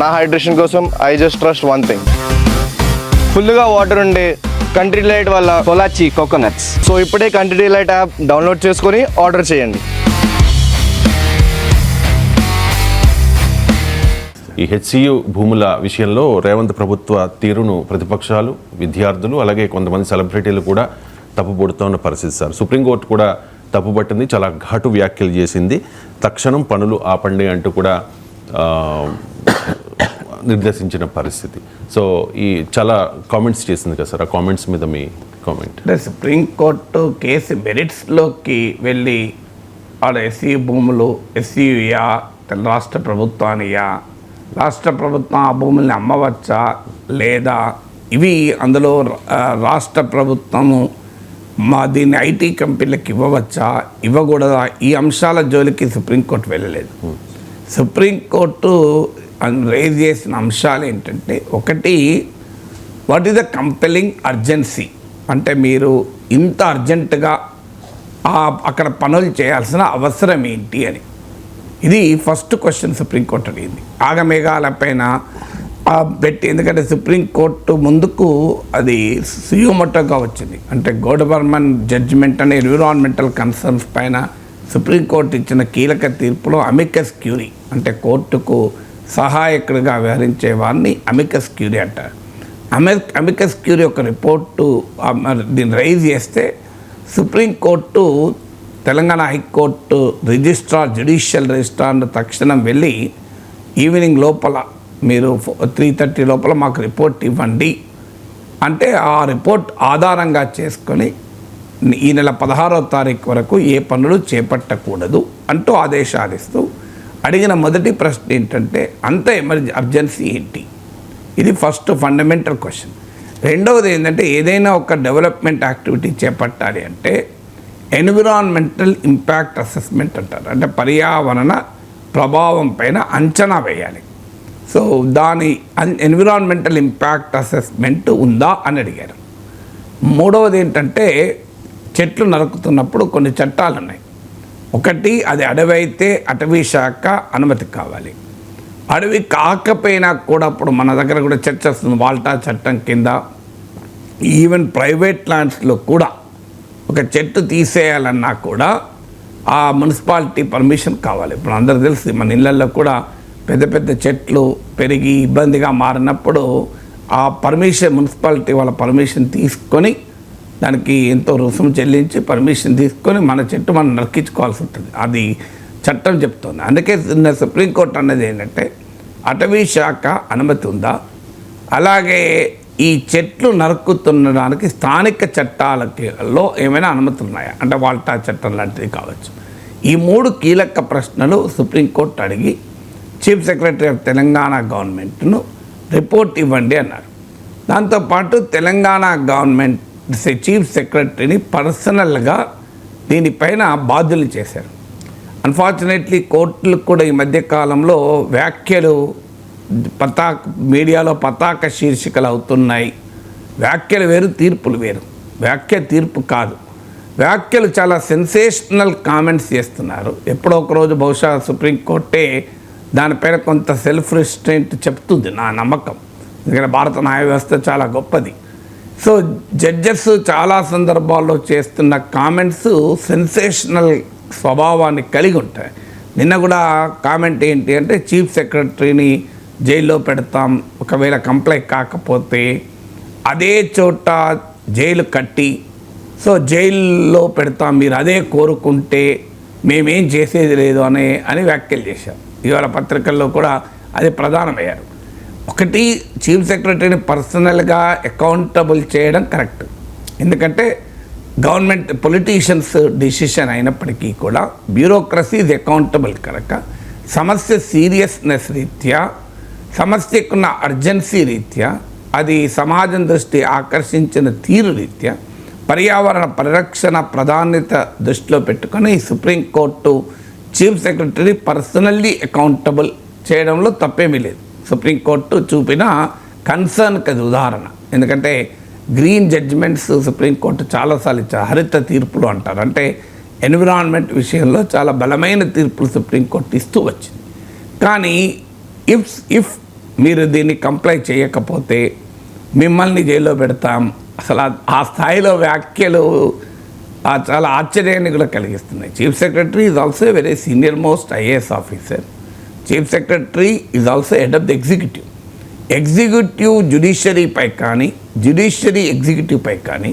నా హైడ్రేషన్ కోసం I just trust one thing, ఫుల్గా వాటర్ ఉండే కంట్రీ డిలైట్ వల్ల పొలాచి కోకోనట్స్. సో ఇప్పుడే కంట్రీ డిలైట్ యాప్ డౌన్లోడ్ చేసుకొని ఆర్డర్ చేయండి. ఈ హెచ్సియు భూముల విషయంలో రేవంత్ ప్రభుత్వ తీరును ప్రతిపక్షాలు, విద్యార్థులు, అలాగే కొంతమంది సెలబ్రిటీలు కూడా తప్పుపడుతున్న పరిస్థితి సార్. సుప్రీంకోర్టు కూడా తప్పుపట్టింది, చాలా ఘాటు వ్యాఖ్యలు చేసింది. తక్షణం పనులు ఆపండి అంటూ కూడా నిర్దేశించిన పరిస్థితి. సో ఈ చాలా కామెంట్స్ చేసింది కదా సార్, ఆ కామెంట్స్ మీద మీ కామెంట్? అంటే సుప్రీంకోర్టు కేసు మెరిట్స్లోకి వెళ్ళి వాళ్ళ ఎస్సీ భూములు ఎస్సీయా రాష్ట్ర ప్రభుత్వానియా, రాష్ట్ర ప్రభుత్వం ఆ భూముల్ని అమ్మవచ్చా లేదా, ఇవి అందులో రాష్ట్ర ప్రభుత్వము దీన్ని ఐటీ కంపెనీలకు ఇవ్వవచ్చా ఇవ్వకూడదా, ఈ అంశాల జోలికి సుప్రీంకోర్టు వెళ్ళలేదు. సుప్రీంకోర్టు రేజ్ చేసిన అంశాలు ఏంటంటే, ఒకటి, what is the compelling urgency, అంటే మీరు ఇంత అర్జెంటుగా అక్కడ పనులు చేయాల్సిన అవసరం ఏంటి అని. ఇది ఫస్ట్ క్వశ్చన్ సుప్రీంకోర్టు అడిగింది. ఆగమేఘాలపైన పెట్టి, ఎందుకంటే సుప్రీంకోర్టు ముందుకు అది సుయోమోటోగా వచ్చింది. అంటే గౌడబర్మన్ జడ్జిమెంట్ అనే ఎన్విరాన్మెంటల్ కన్సర్న్స్ పైన సుప్రీంకోర్టు ఇచ్చిన కీలక తీర్పులో అమికస్ క్యూరీ, అంటే కోర్టుకు సహాయకుడిగా వ్యవహరించే వారిని అమికస్ క్యూరీ అంటారు. అమికస్ క్యూరీ ఒక రిపోర్టు దీన్ని రైజ్ చేస్తే సుప్రీంకోర్టు తెలంగాణ హైకోర్టు జ్యుడిషియల్ రిజిస్ట్రార్ను తక్షణం వెళ్ళి ఈవినింగ్ లోపల మీరు 3:30 లోపల మాకు రిపోర్ట్ ఇవ్వండి అంటే, ఆ రిపోర్ట్ ఆధారంగా చేసుకొని ఈ నెల 16వ తారీఖు వరకు ఏ పనులు చేపట్టకూడదు అంటూ ఆదేశాలిస్తూ అడిగిన మొదటి ప్రశ్న ఏంటంటే, అంత అర్జెన్సీ ఏంటి? ఇది ఫస్ట్ ఫండమెంటల్ క్వశ్చన్. రెండవది ఏంటంటే, ఏదైనా ఒక డెవలప్మెంట్ యాక్టివిటీ చేపట్టాలి అంటే ఎన్విరాన్మెంటల్ ఇంపాక్ట్ అసెస్మెంట్ అంటారు. అంటే పర్యావరణ ప్రభావం పైన అంచనా వేయాలి. సో దాని ఎన్విరాన్మెంటల్ ఇంపాక్ట్ అసెస్మెంట్ ఉందా అని అడిగారు. మూడవది ఏంటంటే, చెట్లు నరుకుతున్నప్పుడు కొన్ని చట్టాలు ఉన్నాయి. ఒకటి, అది అడవి అయితే అటవీ శాఖ అనుమతి కావాలి. అడవి కాకపోయినా కూడా ఇప్పుడు మన దగ్గర కూడా చర్చ వస్తుంది, వాల్టా చట్టం కింద ఈవెన్ ప్రైవేట్ ల్యాండ్స్లో కూడా ఒక చెట్టు తీసేయాలన్నా కూడా ఆ మున్సిపాలిటీ పర్మిషన్ కావాలి. ఇప్పుడు అందరూ తెలుసు, మన ఇళ్ళల్లో కూడా పెద్ద పెద్ద చెట్లు పెరిగి ఇబ్బందిగా మారినప్పుడు ఆ పర్మిషన్, మున్సిపాలిటీ వాళ్ళ పర్మిషన్ తీసుకొని దానికి ఎంతో రుసుము చెల్లించి పర్మిషన్ తీసుకొని మన చెట్టు మనం నరికించుకోవాల్సి ఉంటుంది. అది చట్టం చెప్తుంది. అందుకే సుప్రీంకోర్టు అన్నది ఏంటంటే, అటవీ శాఖ అనుమతి ఉందా, అలాగే ఈ చెట్లు నరుకుతున్నడానికి స్థానిక చట్టాలలో ఏమైనా అనుమతులు ఉన్నాయా, అంటే వాల్టా చట్టం లాంటిది కావచ్చు. ఈ 3 కీలక ప్రశ్నలు సుప్రీంకోర్టు అడిగి చీఫ్ సెక్రటరీ ఆఫ్ తెలంగాణ గవర్నమెంట్ను రిపోర్ట్ ఇవ్వండి అన్నారు. దాంతోపాటు తెలంగాణ గవర్నమెంట్ చీఫ్ సెక్రటరీని పర్సనల్గా దీనిపైన బాధ్యులు చేశారు. అన్ఫార్చునేట్లీ కోర్టులకు కూడా ఈ మధ్యకాలంలో వ్యాఖ్యలు మీడియాలో పతాక శీర్షికలు అవుతున్నాయి. వ్యాఖ్యలు వేరు, తీర్పులు వేరు. వ్యాఖ్య తీర్పు కాదు. వ్యాఖ్యలు చాలా సెన్సేషనల్ కామెంట్స్ చేస్తున్నారు. ఎప్పుడో ఒకరోజు బహుశా సుప్రీంకోర్టే దానిపైన కొంత సెల్ఫ్ రిస్ట్రెయింట్ చెప్తుంది నా నమ్మకం. ఎందుకంటే భారత న్యాయ వ్యవస్థ చాలా గొప్పది. సో జడ్జెస్ చాలా సందర్భాల్లో చేస్తున్న కామెంట్స్ సెన్సేషనల్ స్వభావాన్ని కలిగి ఉంటాయి. నిన్న కూడా కామెంట్ ఏంటి అంటే, చీఫ్ సెక్రటరీని జైల్లో పెడతాం, ఒకవేళ కంప్లైంట్ కాకపోతే అదే చోట జైలు కట్టి సో జైల్లో పెడతాం, మీరు అదే కోరుకుంటే మేమేం చేసేది లేదు అని వ్యాఖ్యలు చేశారు. ఇవాళ పత్రికల్లో కూడా అది ప్రధానమయ్యారు. ఒకటి, చీఫ్ సెక్రటరీని పర్సనల్గా అకౌంటబుల్ చేయడం కరెక్ట్. ఎందుకంటే గవర్నమెంట్ పొలిటీషియన్స్ డిసిషన్ అయినప్పటికీ కూడా బ్యూరోక్రసీ ఇది అకౌంటబుల్ కనుక సమస్య సీరియస్నెస్ రీత్యా, సమస్యకున్న అర్జెన్సీ రీత్యా, అది సమాజం దృష్టి ఆకర్షించిన తీరు రీత్యా, పర్యావరణ పరిరక్షణ ప్రాధాన్యత దృష్టిలో పెట్టుకొని supreme court chief secretary personally accountable చేయడంలో తప్పేమీ లేదు. సుప్రీంకోర్టు చూపిన కన్సర్న్కి అది ఉదాహరణ. ఎందుకంటే గ్రీన్ జడ్జిమెంట్స్ సుప్రీంకోర్టు చాలాసార్లు ఇచ్చారు, హరిత తీర్పులు అంటారు. అంటే ఎన్విరాన్మెంట్ విషయంలో చాలా బలమైన తీర్పులు సుప్రీంకోర్టు ఇస్తూ వచ్చింది. కానీ ఇఫ్ మీరు దీన్ని కంప్లై చేయకపోతే మిమ్మల్ని జైల్లో పెడతాం. అసలు ఆ స్థాయిలో వ్యాఖ్యలు చాలా ఆశ్చర్యాన్ని కూడా కలిగిస్తున్నాయి. Chief secretary is also a very senior most IAS officer. Chief secretary is also head of the executive జ్యుడిషియరీపై కానీ జ్యుడిషియరీ ఎగ్జిక్యూటివ్పై కానీ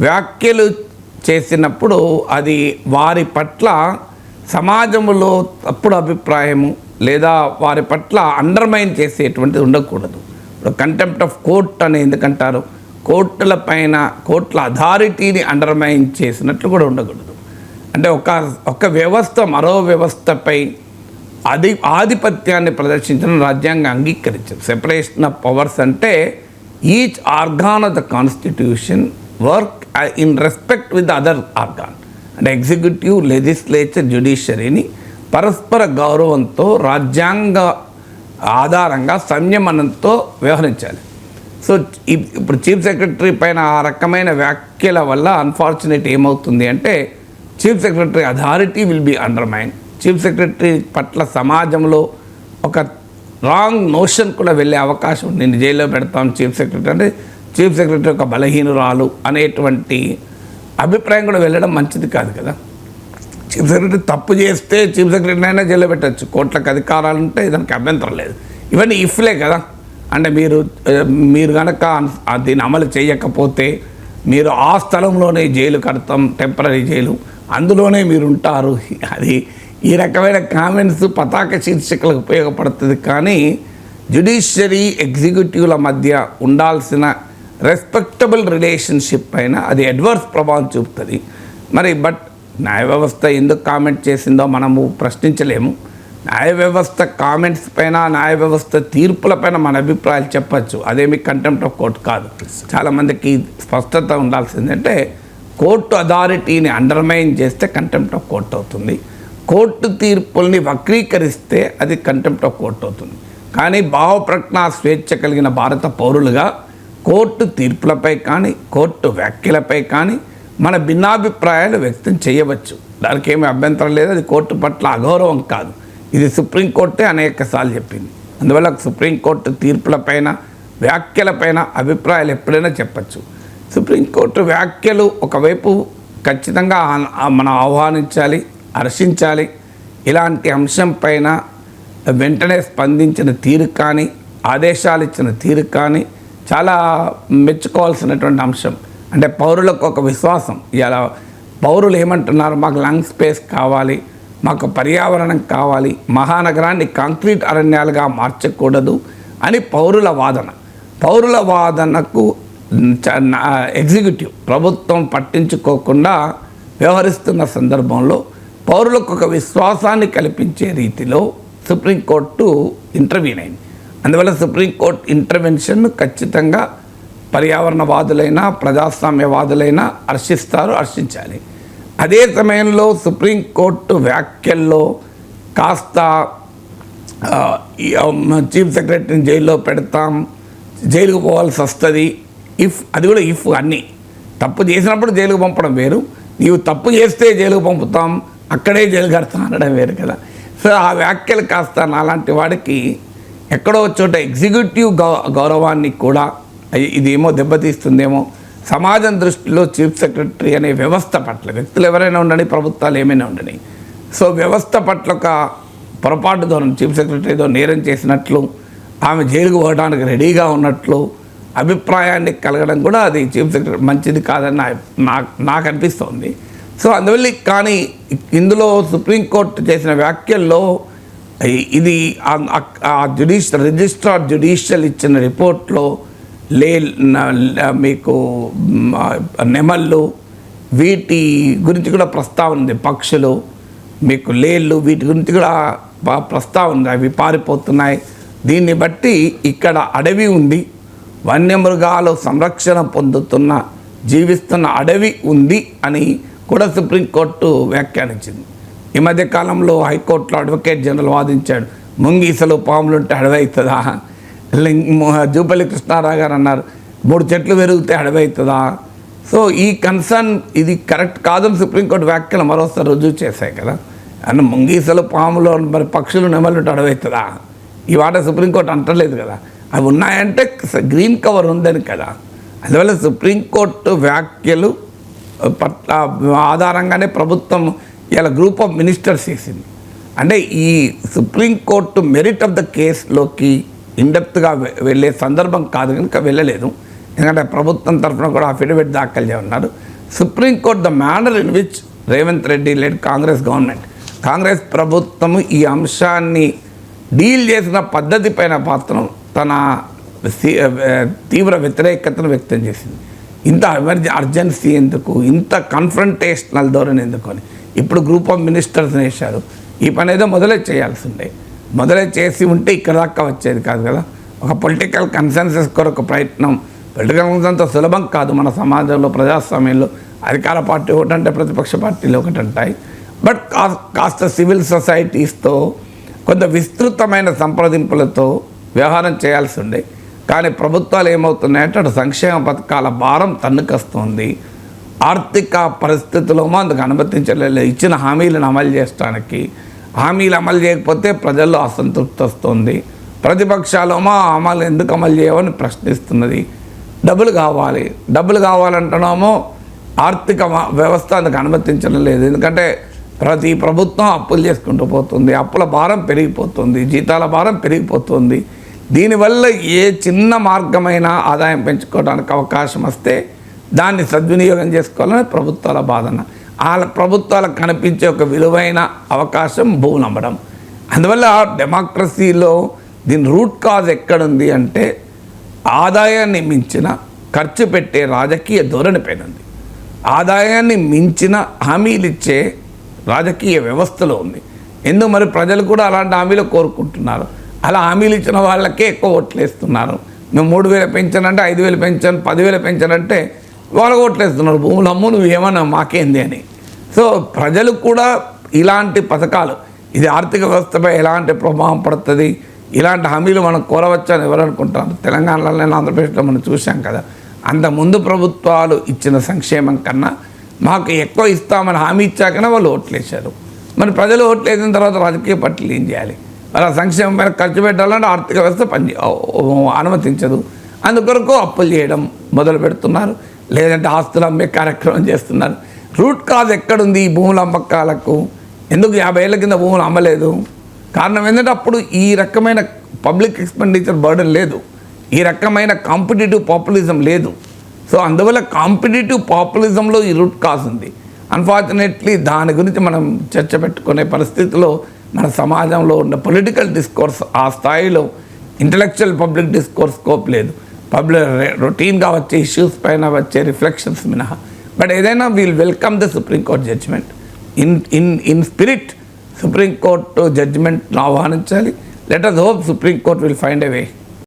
వ్యాఖ్యలు చేసినప్పుడు అది వారి పట్ల సమాజంలో తప్పుడు అభిప్రాయము లేదా వారి పట్ల అండర్మైన్ చేసేటువంటిది ఉండకూడదు. ఇప్పుడు కంటెంప్ట్ ఆఫ్ కోర్ట్ అని ఎందుకంటారు? కోర్టుల పైన కోర్టుల అథారిటీని అండర్మైన్ చేసినట్లు కూడా ఉండకూడదు. అంటే ఒక వ్యవస్థ మరో వ్యవస్థపై ఆధిపత్యాన్ని ప్రదర్శించడం రాజ్యాంగం అంగీకరించదు. సెపరేషన్ ఆఫ్ పవర్స్ అంటే each organ of the constitution work in respect with the other organ. అంటే ఎగ్జిక్యూటివ్, లెజిస్లేచర్, జ్యుడిషియరీని పరస్పర గౌరవంతో రాజ్యాంగ ఆధారంగా సంయమనంతో వ్యవహరించాలి. సో ఇప్పుడు చీఫ్ సెక్రటరీ పైన ఆ రకమైన వ్యాఖ్యల వల్ల అన్ఫార్చునేట్ ఏమవుతుంది అంటే chief secretary authority will be undermine. Chief secretary పట్ల సమాజంలో ఒక రాంగ్ నోషన్ కూడా వెళ్ళే అవకాశం ఉంది. నేను జైల్లో పెడతాం చీఫ్ సెక్రటరీ అంటే చీఫ్ సెక్రటరీ ఒక బలహీనురాలు అనేటువంటి అభిప్రాయం కూడా వెళ్ళడం మంచిది కాదు కదా. చీఫ్ సెక్రటరీ తప్పు చేస్తే చీఫ్ సెక్రటరీ అయినా జైల్లో పెట్టచ్చు. కోర్టులకు అధికారాలు ఉంటే దానికి అభ్యంతరం లేదు. ఇవన్నీ ఇఫ్లే కదా. అంటే మీరు కనుక దీన్ని అమలు చేయకపోతే మీరు ఆ స్థలంలోనే జైలు కడతాం, టెంపరీ జైలు, అందులోనే మీరు ఉంటారు. అది ఈ రకమైన కామెంట్స్ పతాక శీర్షికలకు ఉపయోగపడుతుంది. కానీ జ్యుడిషియరీ ఎగ్జిక్యూటివ్ల మధ్య ఉండాల్సిన రెస్పెక్టబుల్ రిలేషన్షిప్ పైన అది అడ్వర్స్ ప్రభావం చూపుతుంది. బట్ న్యాయ వ్యవస్థ ఎందుకు కామెంట్ చేసిందో మనము ప్రశ్నించలేము. న్యాయ వ్యవస్థ కామెంట్స్ పైన, న్యాయ వ్యవస్థ తీర్పులపైన మన అభిప్రాయాలు చెప్పచ్చు. అదేమి కంటెంప్ట్ ఆఫ్ కోర్టు కాదు. చాలామందికి స్పష్టత ఉండాల్సిందంటే కోర్టు అథారిటీని అండర్మైన్ చేస్తే కంటెంప్ట్ ఆఫ్ కోర్టు అవుతుంది. కోర్టు తీర్పుల్ని వక్రీకరిస్తే అది కంటెంప్ట్ ఆఫ్ కోర్టు అవుతుంది. కానీ భావప్రజ్ఞా స్వేచ్ఛ కలిగిన భారత పౌరులుగా కోర్టు తీర్పులపై కానీ కోర్టు వ్యాఖ్యలపై కానీ మన భిన్నాభిప్రాయాలు వ్యక్తం చేయవచ్చు. దానికి ఏమీ అభ్యంతరం లేదు. అది కోర్టు పట్ల అగౌరవం కాదు. ఇది సుప్రీంకోర్టే అనేకసార్లు చెప్పింది. అందువల్ల సుప్రీంకోర్టు తీర్పులపైన వ్యాఖ్యలపైన అభిప్రాయాలు ఎప్పుడైనా చెప్పచ్చు. సుప్రీంకోర్టు వ్యాఖ్యలు ఒకవైపు ఖచ్చితంగా మనం ఆహ్వానించాలి, హర్షించాలి. ఇలాంటి అంశం పైన వెంటనే స్పందించిన తీరు కానీ ఆదేశాలు ఇచ్చిన తీరు కానీ చాలా మెచ్చుకోవాల్సినటువంటి అంశం. అంటే పౌరులకు ఒక విశ్వాసం. ఇలా పౌరులు ఏమంటున్నారు, మాకు లంగ్ స్పేస్ కావాలి, మాకు పర్యావరణం కావాలి, మహానగరాన్ని కాంక్రీట్ అరణ్యాలుగా మార్చకూడదు అని పౌరుల వాదనకు ఎగ్జిక్యూటివ్ ప్రభుత్వం పట్టించుకోకుండా వ్యవహరిస్తున్న సందర్భంలో పౌరులకు ఒక విశ్వాసాన్ని కల్పించే రీతిలో సుప్రీంకోర్టు ఇంటర్వ్యూన్ అయింది. అందువల్ల సుప్రీంకోర్టు ఇంటర్వెన్షన్ను ఖచ్చితంగా పర్యావరణవాదులైనా ప్రజాస్వామ్యవాదులైనా హర్షించాలి. అదే సమయంలో సుప్రీంకోర్టు వ్యాఖ్యల్లో కాస్త చీఫ్ సెక్రటరీని జైల్లో పెడతాం, జైలుకు పోవాల్సి వస్తుంది, అది కూడా అన్నీ తప్పు చేసినప్పుడు జైలుకు పంపడం వేరు, నీవు తప్పు చేస్తే జైలుకు పంపుతాం, అక్కడే జైలు కడతాం అనడం వేరు కదా. సో ఆ వ్యాఖ్యలు కాస్త నాలాంటి వాడికి ఎక్కడో చోట ఎగ్జిక్యూటివ్ గౌరవాన్ని కూడా ఇదేమో దెబ్బతీస్తుందేమో. సమాజం దృష్టిలో చీఫ్ సెక్రటరీ అనే వ్యవస్థ పట్ల, వ్యక్తులు ఎవరైనా ఉండని, ప్రభుత్వాలు ఏమైనా ఉండని, సో వ్యవస్థ పట్ల ఒక పొరపాటు ధోరణి, చీఫ్ సెక్రటరీ ఏదో నేరం చేసినట్లు, ఆమె జైలుకు పోవడానికి రెడీగా ఉన్నట్లు అభిప్రాయాన్ని కలగడం కూడా అది చీఫ్ సెక్రటరీ మంచిది కాదని నాకు అనిపిస్తోంది. సో అందువల్ల కానీ ఇందులో సుప్రీంకోర్టు చేసిన వ్యాఖ్యల్లో ఇది రిజిస్ట్రార్ జ్యుడిషియల్ ఇచ్చిన రిపోర్ట్లో మీకు నెమళ్ళు వీటి గురించి కూడా ప్రస్తావన ఉంది, పక్షులు మీకు లేళ్ళు వీటి గురించి కూడా ప్రస్తావన ఉంది, అవి పారిపోతున్నాయి. దీన్ని బట్టి ఇక్కడ అడవి ఉంది, వన్యమృగాలు సంరక్షణ పొందుతున్న జీవిస్తున్న అడవి ఉంది అని కూడా సుప్రీంకోర్టు వ్యాఖ్యానించింది. ఈ మధ్యకాలంలో హైకోర్టులో అడ్వకేట్ జనరల్ వాదించాడు, ముంగీసలు పాములు ఉంటే అడవి అవుతుందా? జూపల్లి కృష్ణారావు గారు అన్నారు 3 చెట్లు పెరిగితే అడవి అవుతుందా? సో ఈ కన్సర్న్ ఇది కరెక్ట్ కాదని సుప్రీంకోర్టు వ్యాఖ్యలు మరోసారి రుజువు చేశాయి కదా. అన్న ముంగీసలు పాములు మరి పక్షులు నెమలు ఉంటే అడవి అవుతుందా? ఈ మాట సుప్రీంకోర్టు అంటలేదు కదా. అవి ఉన్నాయంటే గ్రీన్ కవర్ ఉందని కదా. అందువల్ల సుప్రీంకోర్టు వ్యాఖ్యలు పట్ల ఆధారంగానే ప్రభుత్వం ఇలా గ్రూప్ ఆఫ్ మినిస్టర్స్ చేసింది. అంటే ఈ సుప్రీంకోర్టు మెరిట్ ఆఫ్ ద కేసులోకి ఇన్డెప్త్గా వెళ్ళే సందర్భం కాదు కనుక వెళ్ళలేదు. ఎందుకంటే ప్రభుత్వం తరఫున కూడా అఫిడవిట్ దాఖలు చేయన్నారు. Supreme court the manner in which Revanth Reddy led Congress government, Congress ప్రభుత్వం ఈ అంశాన్ని డీల్ చేసిన పద్ధతి పైన మాత్రం తన తీవ్ర వ్యతిరేకతను వ్యక్తం చేసింది. ఇంత అర్జెన్సీ ఎందుకు, ఇంత కన్ఫ్రంటేషనల్ ధోరణి ఎందుకు అని ఇప్పుడు గ్రూప్ ఆఫ్ మినిస్టర్స్ని వేశారు. ఈ పని ఏదో మొదలే చేయాల్సి ఉండే, మొదలే చేసి ఉంటే ఇక్కడ దాకా వచ్చేది కాదు కదా. ఒక పొలిటికల్ కన్సెన్సస్ కొరకు ప్రయత్నం, పొలిటికల్ కన్సెన్సస్ సులభం కాదు మన సమాజంలో, ప్రజాస్వామ్యంలో. అధికార పార్టీ ఒకటంటే ప్రతిపక్ష పార్టీలు ఒకటంటాయి. బట్ కాస్త సివిల్ సొసైటీస్తో కొంత విస్తృతమైన సంప్రదింపులతో వ్యవహారం చేయాల్సి ఉండే. కానీ ప్రభుత్వాలు ఏమవుతున్నాయంటే అటు సంక్షేమ పథకాల భారం తన్నుకొస్తుంది, ఆర్థిక పరిస్థితులేమో అందుకు అనుమతించలేదు. ఇచ్చిన హామీలను అమలు చేయడానికి, హామీలు అమలు చేయకపోతే ప్రజల్లో అసంతృప్తి వస్తుంది. ప్రతిపక్షాలేమో అమలు ఎందుకు అమలు చేయవని ప్రశ్నిస్తున్నది. డబ్బులు కావాలంటున్నామో ఆర్థిక వ్యవస్థ అందుకు అనుమతించడం లేదు. ఎందుకంటే ప్రతి ప్రభుత్వం అప్పులు చేసుకుంటూ పోతుంది, అప్పుల భారం పెరిగిపోతుంది, జీతాల భారం పెరిగిపోతుంది. దీనివల్ల ఏ చిన్న మార్గమైన ఆదాయం పెంచుకోవడానికి అవకాశం వస్తే దాన్ని సద్వినియోగం చేసుకోవాలని ప్రభుత్వాల బాధన. ఆ ప్రభుత్వాలకు కనిపించే ఒక విలువైన అవకాశం భూములు అమ్మడం. అందువల్ల డెమోక్రసీలో దీని రూట్ కాజ్ ఎక్కడుంది అంటే ఆదాయాన్ని మించిన ఖర్చు పెట్టే రాజకీయ ధోరణి పైన ఉంది. ఆదాయాన్ని మించిన హామీలు ఇచ్చే రాజకీయ వ్యవస్థలో ఉంది. ఎందుకు మరి ప్రజలు కూడా అలాంటి హామీలు కోరుకుంటున్నారు. అలా హామీలు ఇచ్చిన వాళ్ళకే ఎక్కువ ఓట్లు వేస్తున్నారు. మేము 3,000 పెంచానంటే 5,000 పెంచాను, 10,000 పెంచానంటే వాళ్ళకు ఓట్లు వేస్తున్నారు. భూములు అమ్ము నువ్వు ఏమన్నా మాకేంది అని. సో ప్రజలు కూడా ఇలాంటి పథకాలు, ఇది ఆర్థిక వ్యవస్థపై ఎలాంటి ప్రభావం పడుతుంది, ఇలాంటి హామీలు మనం కోరవచ్చని ఎవరు అనుకుంటారు. తెలంగాణలో, ఆంధ్రప్రదేశ్లో మనం చూసాం కదా. అంతకుముందు ప్రభుత్వాలు ఇచ్చిన సంక్షేమం కన్నా మాకు ఎక్కువ ఇస్తామని హామీ ఇచ్చాకనే వాళ్ళు ఓట్లేశారు. మరి ప్రజలు ఓట్లు వేసిన తర్వాత రాజకీయ పార్టీలు ఏం చేయాలి? అలా సంక్షేమం పైన ఖర్చు పెట్టాలంటే ఆర్థిక వ్యవస్థ అనుమతించదు. అందుకొరకు అప్పులు చేయడం మొదలు పెడుతున్నారు, లేదంటే ఆస్తులు అమ్మే కార్యక్రమం చేస్తున్నారు. రూట్ కాజ్ ఎక్కడుంది ఈ భూముల అమ్మకాలకు? ఎందుకు 50 ఏళ్ల కింద భూములు అమ్మలేదు? కారణం ఏంటంటే అప్పుడు ఈ రకమైన పబ్లిక్ ఎక్స్పెండిచర్ బర్డెన్ లేదు, ఈ రకమైన కాంపిటేటివ్ పాపులిజం లేదు. సో అందువల్ల కాంపిటేటివ్ పాపులిజంలో ఈ రూట్ కాజ్ ఉంది. అన్ఫార్చునేట్లీ దాని గురించి మనం చర్చ పెట్టుకునే పరిస్థితిలో మన సమాజంలో ఉన్న పొలిటికల్ డిస్కోర్స్ ఆ స్థాయిలో, ఇంటలెక్చువల్ పబ్లిక్ డిస్కోర్స్ స్కోప్ లేదు. రొటీన్గా వచ్చే ఇష్యూస్ పైన వచ్చే రిఫ్లెక్షన్స్ మినహా. బట్ ఏదైనా we'll welcome the supreme court judgement. In spirit supreme court జడ్జిమెంట్ను ఆహ్వానించాలి. Let us hope supreme court will find a way.